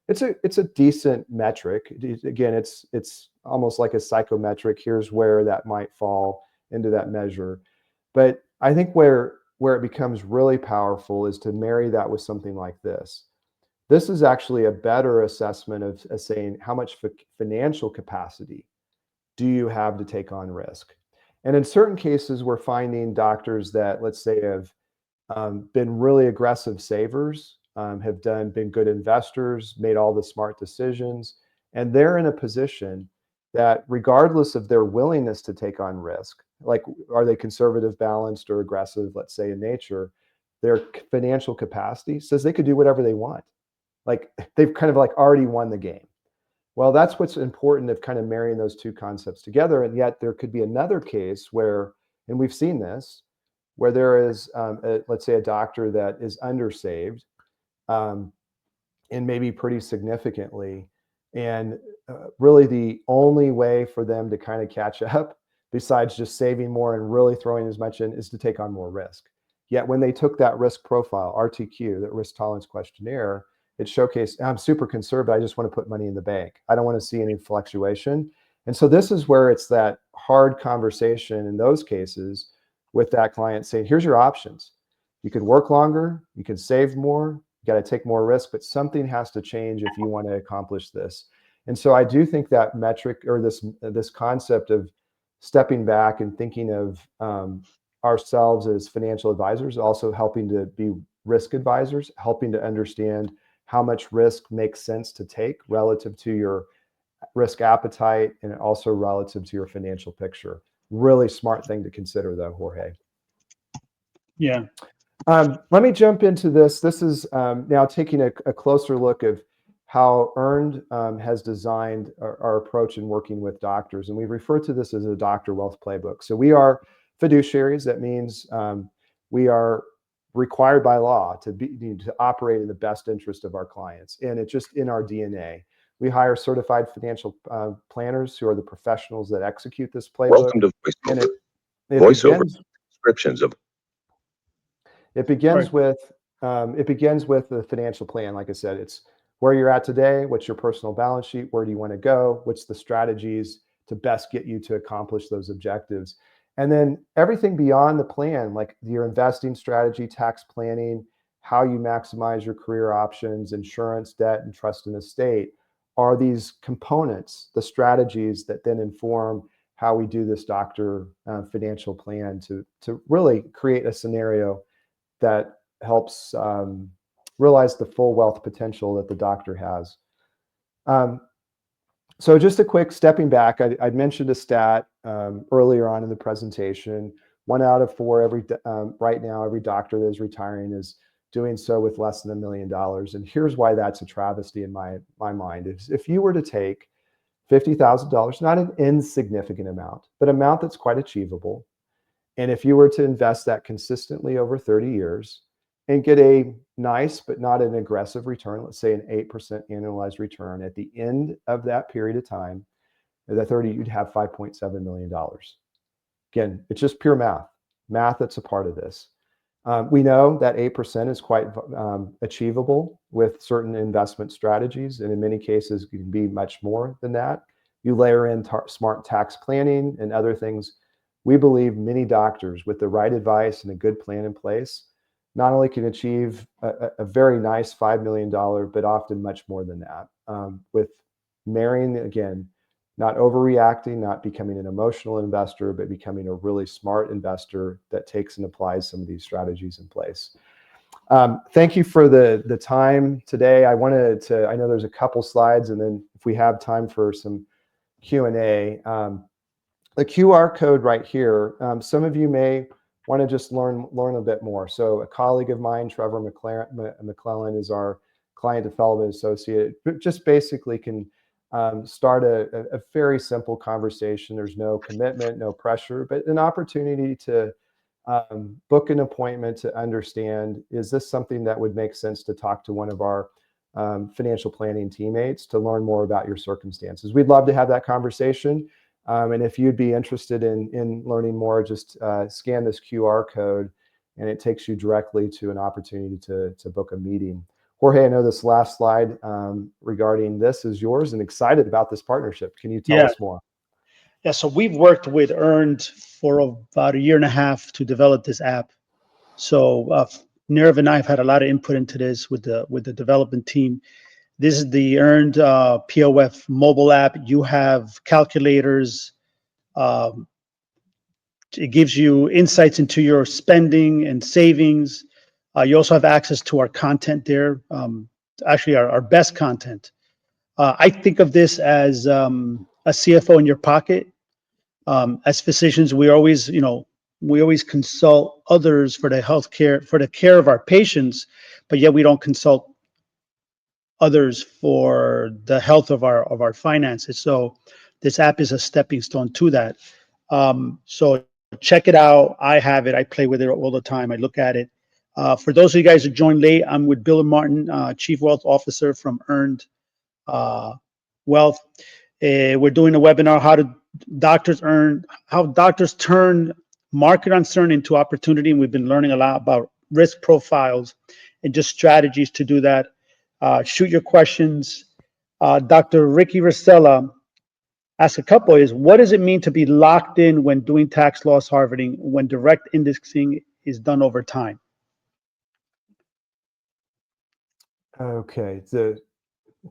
It's a decent metric. Again, it's almost like a psychometric. Here's where that might fall into that measure. But I think where it becomes really powerful is to marry that with something like this. This is actually a better assessment of saying how much financial capacity do you have to take on risk. And in certain cases, we're finding doctors that, let's say, have been really aggressive savers, have been good investors, made all the smart decisions, and they're in a position that regardless of their willingness to take on risk, like are they conservative, balanced, or aggressive, let's say in nature, their financial capacity says they could do whatever they want. Like they've kind of like already won the game. Well, that's what's important of kind of marrying those two concepts together. And yet there could be another case where, and we've seen this, where there is, let's say, a doctor that is undersaved, and maybe pretty significantly. And really the only way for them to kind of catch up, besides just saving more and really throwing as much in, is to take on more risk. Yet when they took that risk profile, RTQ, that risk tolerance questionnaire, it showcased, I'm super conservative. I just want to put money in the bank. I don't want to see any fluctuation. And so this is where it's that hard conversation in those cases with that client saying, here's your options. You could work longer, you can save more, you got to take more risk, but something has to change if you want to accomplish this. And so I do think that metric, or this concept of stepping back and thinking of ourselves as financial advisors, also helping to be risk advisors, helping to understand how much risk makes sense to take relative to your risk appetite and also relative to your financial picture. Really smart thing to consider though, Jorge. Yeah. Let me jump into this. This is now taking a closer look of how Earned has designed our approach in working with doctors. And we refer to this as a doctor wealth playbook. So we are fiduciaries. That means we are required by law to operate in the best interest of our clients. And it's just in our DNA. We hire certified financial planners who are the professionals that execute this playbook. Welcome to VoiceOver. VoiceOver descriptions of. It begins with the financial plan. Like I said, it's where you're at today. What's your personal balance sheet? Where do you want to go? What's the strategies to best get you to accomplish those objectives? And then everything beyond the plan, like your investing strategy, tax planning, how you maximize your career options, insurance, debt, and trust and estate, are these components, the strategies that then inform how we do this doctor financial plan to really create a scenario that helps realize the full wealth potential that the doctor has. So just a quick stepping back, I'd mentioned a stat earlier on in the presentation. 1 out of 4 right now, every doctor that is retiring is doing so with less than $1 million. And here's why that's a travesty in my mind. If you were to take $50,000, not an insignificant amount, but amount that's quite achievable, and if you were to invest that consistently over 30 years and get a nice but not an aggressive return, let's say an 8% annualized return, at the end of that period of time, that 30, you'd have $5.7 million. Again, it's just pure math that's a part of this. We know that 8% is quite achievable with certain investment strategies, and in many cases it can be much more than that. You layer in smart tax planning and other things. We believe many doctors with the right advice and a good plan in place not only can achieve a very nice $5 million, but often much more than that, with marrying, again, not overreacting, not becoming an emotional investor, but becoming a really smart investor that takes and applies some of these strategies in place. Thank you for the time today. I know there's a couple slides, and then if we have time for some Q&A, the QR code right here, some of you may want to just learn a bit more. So a colleague of mine, Trevor McClellan, is our client development associate, but just basically can start a very simple conversation. There's no commitment, no pressure, but an opportunity to book an appointment to understand, is this something that would make sense to talk to one of our financial planning teammates to learn more about your circumstances. We'd love to have that conversation. And if you'd be interested in learning more, just scan this QR code and it takes you directly to an opportunity to book a meeting. Jorge, I know this last slide regarding this is yours, and excited about this partnership. Can you tell us more? Yeah, so we've worked with Earned for about 1.5 years to develop this app. So Nirav and I have had a lot of input into this with the development team. This is the Earned POF mobile app. You have calculators. It gives you insights into your spending and savings. You also have access to our content there, actually our best content. I think of this as a CFO in your pocket. As physicians, we always consult others for the care of our patients, but yet we don't consult others for the health of our finances. So this app is a stepping stone to that. So check it out. I have it. I play with it all the time. I look at it. For those of you guys who joined late, I'm with Bill and Martin, Chief Wealth Officer from Earned Wealth. We're doing a webinar, how doctors turn market uncertainty into opportunity. And we've been learning a lot about risk profiles and just strategies to do that. Shoot your questions. Dr. Ricky Rosella asked a couple is, what does it mean to be locked in when doing tax loss harvesting when direct indexing is done over time? Okay, the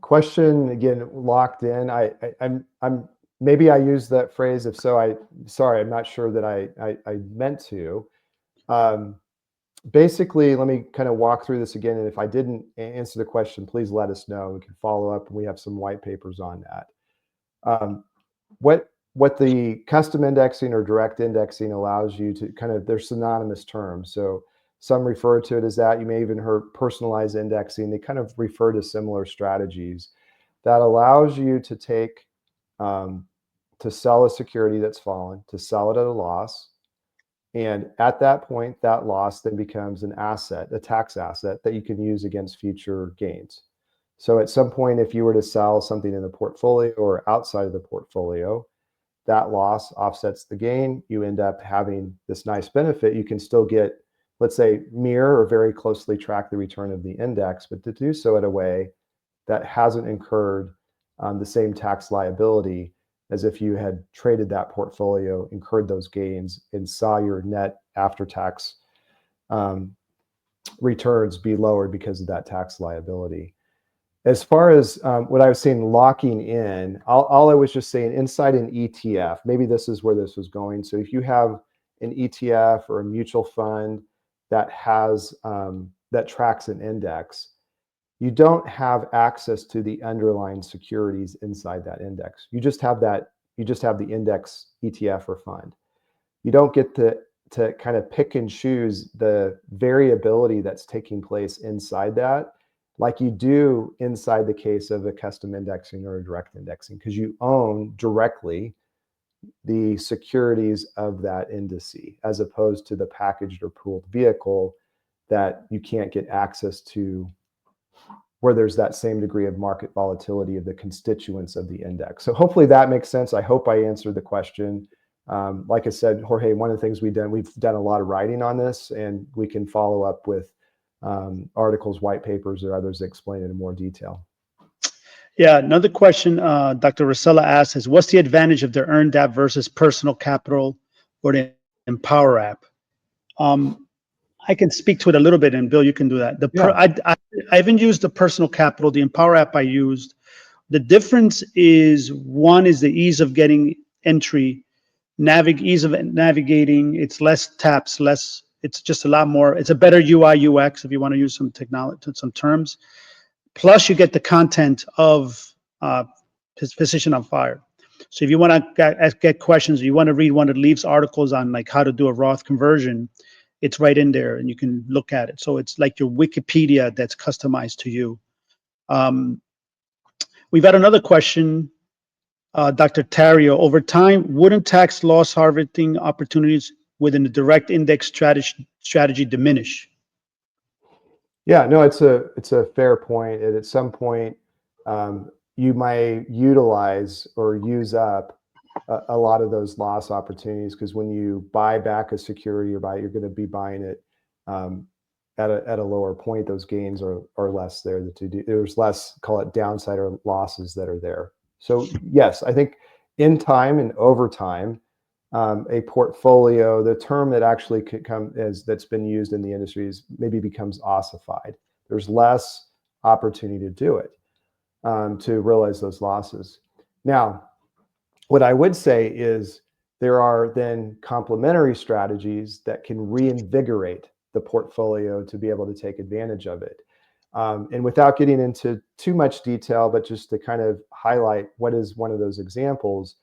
question again, locked in. I'm maybe I used that phrase. If so, I'm not sure that I meant to. Basically, let me kind of walk through this again. And if I didn't answer the question, please let us know. We can follow up, and we have some white papers on that. What the custom indexing or direct indexing allows you to they're synonymous terms. So some refer to it as that. You may even heard personalized indexing. They kind of refer to similar strategies that allows you to take, to sell a security that's fallen, to sell it at a loss. And at that point, that loss then becomes an asset, a tax asset that you can use against future gains. So at some point, if you were to sell something in the portfolio or outside of the portfolio, that loss offsets the gain. You end up having this nice benefit. You can still get, let's say, mirror or very closely track the return of the index, but to do so in a way that hasn't incurred the same tax liability as if you had traded that portfolio, incurred those gains, and saw your net after-tax returns be lowered because of that tax liability. As far as what I was saying, locking in, all I was just saying, inside an ETF, maybe this is where this was going. So if you have an ETF or a mutual fund that has that tracks an index, you don't have access to the underlying securities inside that index. You just have that. You just have the index ETF or fund. You don't get to kind of pick and choose the variability that's taking place inside that, like you do inside the case of a custom indexing or a direct indexing, because you own directly the securities of that indice, as opposed to the packaged or pooled vehicle that you can't get access to, where there's that same degree of market volatility of the constituents of the index. So hopefully that makes sense. I hope I answered the question. Like I said, Jorge, one of the things we've done a lot of writing on this, and we can follow up with articles, white papers, or others that explain it in more detail. Yeah, another question Dr. Rosella asks is, what's the advantage of the Earned app versus Personal Capital or the Empower app? I can speak to it a little bit, and Bill, you can do that. I haven't used the Personal Capital. The Empower app I used The difference is, one is the ease of getting entry, ease of navigating. It's less taps, it's just a lot more. It's a better UI UX, if you want to use some technology, some terms. Plus, you get the content of Physician on Fire. So if you want to get questions, or you want to read one of Leaf's articles on like how to do a Roth conversion, it's right in there and you can look at it. So it's like your Wikipedia that's customized to you. We've got another question, Dr. Tario. Over time, wouldn't tax loss harvesting opportunities within the direct index strategy diminish? Yeah, no, it's a fair point. And at some point, you might utilize or use up a lot of those loss opportunities, because when you buy back a security, you're going to be buying it at a lower point. Those gains are less there. There's less, call it downside or losses that are there. So yes, I think in time and over time, a portfolio, the term that actually could come that's been used in the industry is maybe becomes ossified. There's less opportunity to do it, to realize those losses. Now, what I would say is there are then complementary strategies that can reinvigorate the portfolio to be able to take advantage of it. And without getting into too much detail, but just to kind of highlight what is one of those examples,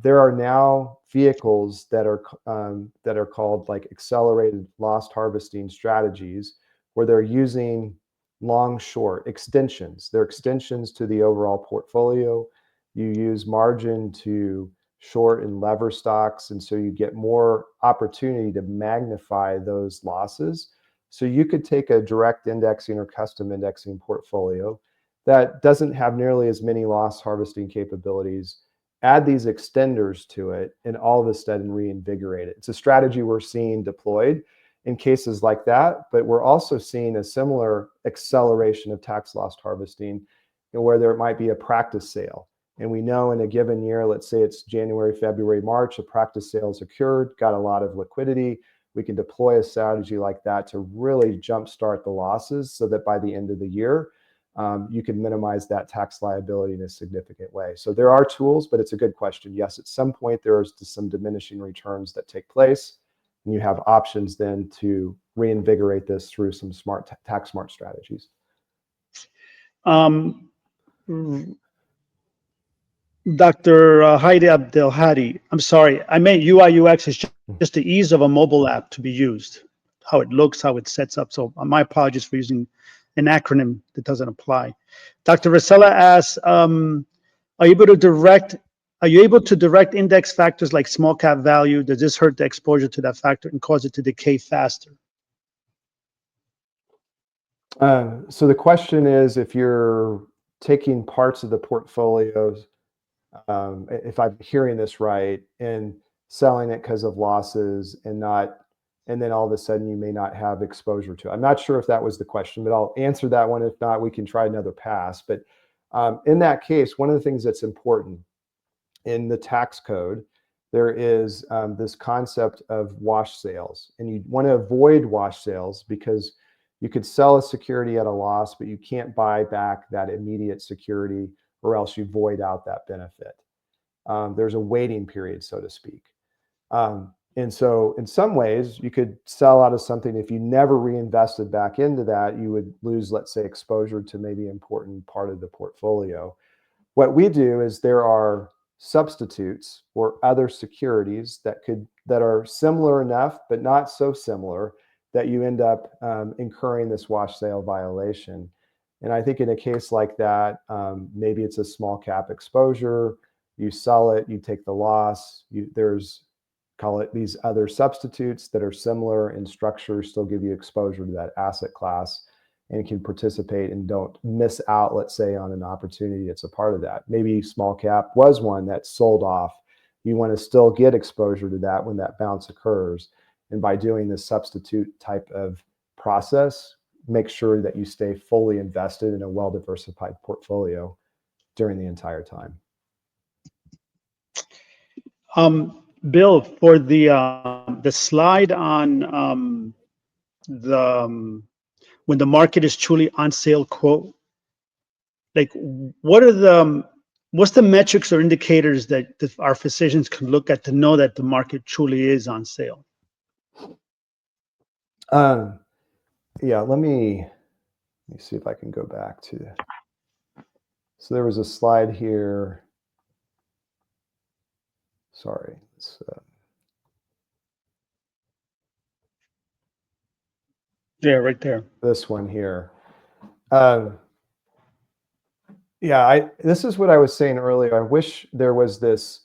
there are now vehicles that are called like accelerated loss harvesting strategies, where they're using long short extensions. They're extensions to the overall portfolio. You use margin to short and lever stocks, and so you get more opportunity to magnify those losses. So you could take a direct indexing or custom indexing portfolio that doesn't have nearly as many loss harvesting capabilities, add these extenders to it, and all of a sudden reinvigorate it. It's a strategy we're seeing deployed in cases like that, but we're also seeing a similar acceleration of tax loss harvesting, where there might be a practice sale. And we know in a given year, let's say it's January, February, March, a practice sale is occurred, got a lot of liquidity. We can deploy a strategy like that to really jumpstart the losses, so that by the end of the year, you can minimize that tax liability in a significant way. So there are tools, but it's a good question. Yes, at some point there's some diminishing returns that take place, and you have options then to reinvigorate this through some tax smart strategies. Dr. Heidi Abdelhadi, I'm sorry, I meant UI UX is just the ease of a mobile app to be used, how it looks, how it sets up. So my apologies for using an acronym that doesn't apply. Dr. Rosella asks, are you able to direct index factors like small cap value? Does this hurt the exposure to that factor and cause it to decay faster? So the question is, if you're taking parts of the portfolios, if I'm hearing this right, and selling it because of losses and then all of a sudden you may not have exposure to it. I'm not sure if that was the question, but I'll answer that one. If not, we can try another pass. But in that case, one of the things that's important in the tax code, there is this concept of wash sales. And you want to avoid wash sales, because you could sell a security at a loss, but you can't buy back that immediate security, or else you void out that benefit. There's a waiting period, so to speak. And so in some ways, you could sell out of something. If you never reinvested back into that, you would lose, let's say, exposure to maybe an important part of the portfolio. What we do is there are substitutes or other securities that are similar enough, but not so similar, that you end up incurring this wash sale violation. And I think in a case like that, maybe it's a small cap exposure. You sell it, you take the loss. There's, call it, these other substitutes that are similar in structure, still give you exposure to that asset class, and can participate and don't miss out, let's say, on an opportunity that's a part of that. Maybe small cap was one that sold off. You want to still get exposure to that when that bounce occurs. And by doing this substitute type of process, make sure that you stay fully invested in a well-diversified portfolio during the entire time. Bill, for the slide on when the market is truly on sale quote, like what's the metrics or indicators that our physicians can look at to know that the market truly is on sale? Yeah, let me see if I can go back to. So there was a slide here. Sorry. Yeah, right there. This one here. Yeah, this is what I was saying earlier. I wish there was this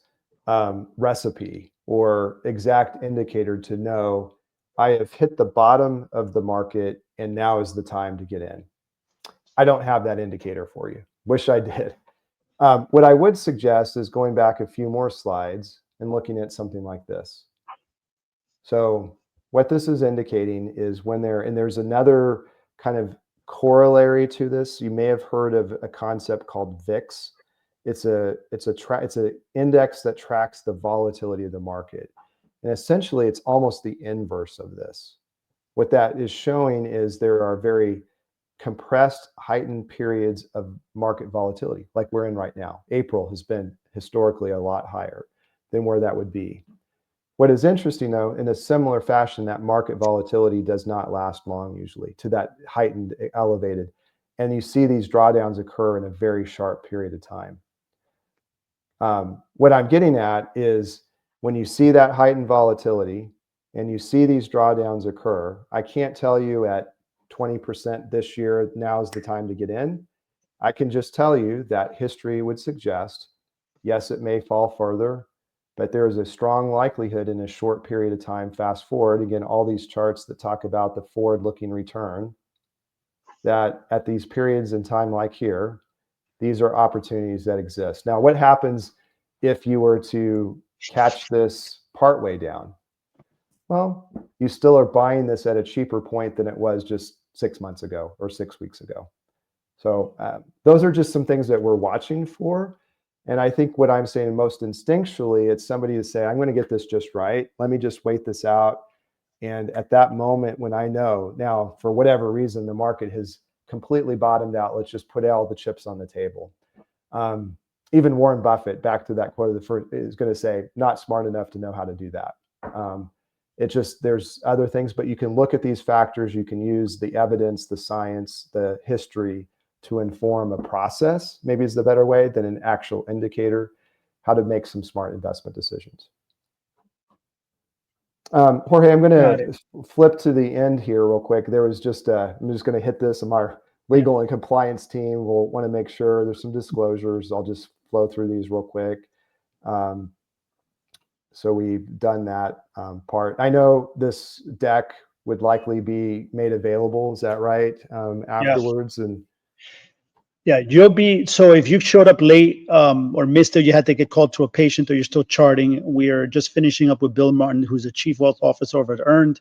recipe or exact indicator to know I have hit the bottom of the market and now is the time to get in. I don't have that indicator for you. Wish I did. What I would suggest is going back a few more slides and looking at something like this. So what this is indicating is when there's another kind of corollary to this. You may have heard of a concept called VIX. It's an index that tracks the volatility of the market. And essentially, it's almost the inverse of this. What that is showing is there are very compressed, heightened periods of market volatility, like we're in right now. April has been historically a lot higher than where that would be. What is interesting, though, in a similar fashion, that market volatility does not last long usually to that heightened, elevated. And you see these drawdowns occur in a very sharp period of time. What I'm getting at is when you see that heightened volatility and you see these drawdowns occur, I can't tell you at 20% this year, now is the time to get in. I can just tell you that history would suggest, yes, it may fall further, but there is a strong likelihood in a short period of time, fast forward, again, all these charts that talk about the forward-looking return, that at these periods in time like here, these are opportunities that exist. Now, what happens if you were to catch this partway down? Well, you still are buying this at a cheaper point than it was just 6 months ago or 6 weeks ago. So those are just some things that we're watching for. And I think what I'm saying most instinctually, it's somebody to say, I'm going to get this just right. Let me just wait this out. And at that moment, when I know now, for whatever reason, the market has completely bottomed out, let's just put all the chips on the table. Even Warren Buffett, back to that quote of the first, is going to say, not smart enough to know how to do that. There's other things, but you can look at these factors. You can use the evidence, the science, the history to inform a process, maybe is the better way than an actual indicator, how to make some smart investment decisions. Jorge, I'm going to flip to the end here real quick. There was just, I'm just going to hit this, and our legal and compliance team will want to make sure there's some disclosures. I'll just flow through these real quick. So we've done that part. I know this deck would likely be made available, is that right, afterwards? Yes. And yeah, so if you showed up late or missed it, you had to get called to a patient, or you're still charting. We are just finishing up with Bill Martin, who's the Chief Wealth Officer over at Earned,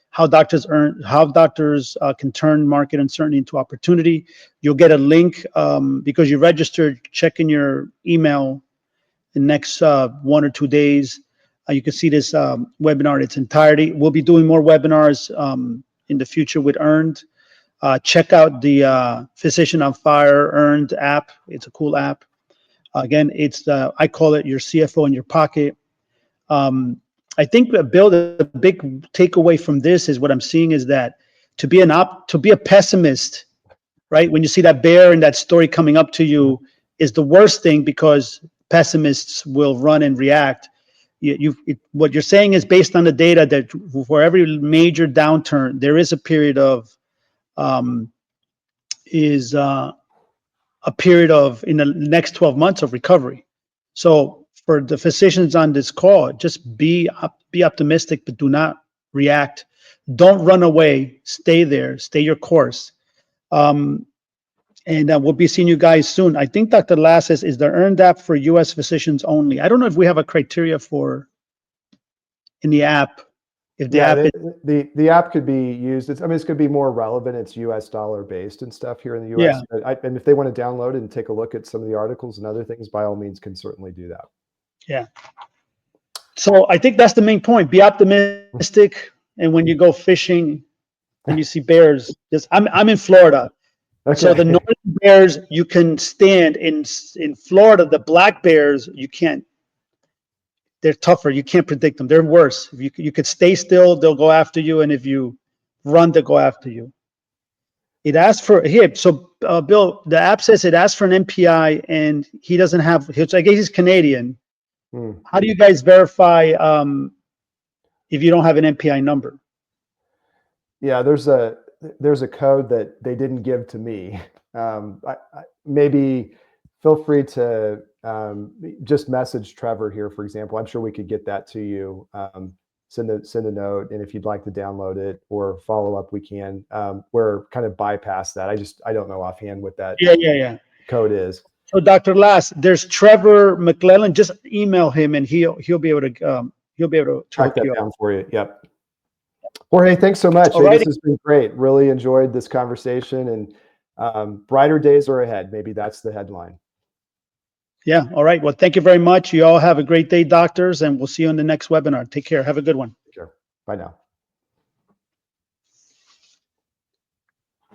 how doctors can turn market uncertainty into opportunity. You'll get a link because you registered. Check in your email in the next 1 or 2 days. You can see this webinar in its entirety. We'll be doing more webinars in the future with Earned. Check out the Physician on Fire Earned app. It's a cool app. Again, I call it your CFO in your pocket. I think, Bill, the big takeaway from this is what I'm seeing is that to be a pessimist, right? When you see that bear and that story coming up to you is the worst thing, because pessimists will run and react. What you're saying is based on the data that for every major downturn, there is a period of in the next 12 months of recovery. So for the physicians on this call, just be optimistic, but do not react. Don't run away. Stay there. Stay your course. And we'll be seeing you guys soon. I think Dr. Lass says, is the Earned app for U.S. physicians only? I don't know if we have a criteria in the app. If the app the app could be used. It's going to be more relevant. It's U.S. dollar based and stuff here in the U.S. Yeah. And if they want to download it and take a look at some of the articles and other things, by all means, can certainly do that. Yeah. So I think that's the main point. Be optimistic, and when you go fishing and you see bears, I'm in Florida, okay. So the northern bears you can stand. In Florida, the black bears you can't. They're tougher. You can't predict them. They're worse. If you could stay still, they'll go after you, and if you run, they'll go after you. It asks for here. So Bill, the app says it asks for an MPI, and he doesn't have. I guess he's Canadian. How do you guys verify if you don't have an MPI number? Yeah, there's a code that they didn't give to me. Maybe feel free to just message Trevor here, for example. I'm sure we could get that to you. Send a note, and if you'd like to download it or follow up, we can. We're kind of bypass that. I don't know offhand what that code is. So Dr. Lass, there's Trevor McClellan. Just email him, and he'll be able to track that down for you. Yep. Jorge, thanks so much. Hey, this has been great. Really enjoyed this conversation, and brighter days are ahead. Maybe that's the headline. Yeah. All right. Well, thank you very much. You all have a great day, doctors, and we'll see you on the next webinar. Take care. Have a good one. Take care. Bye now.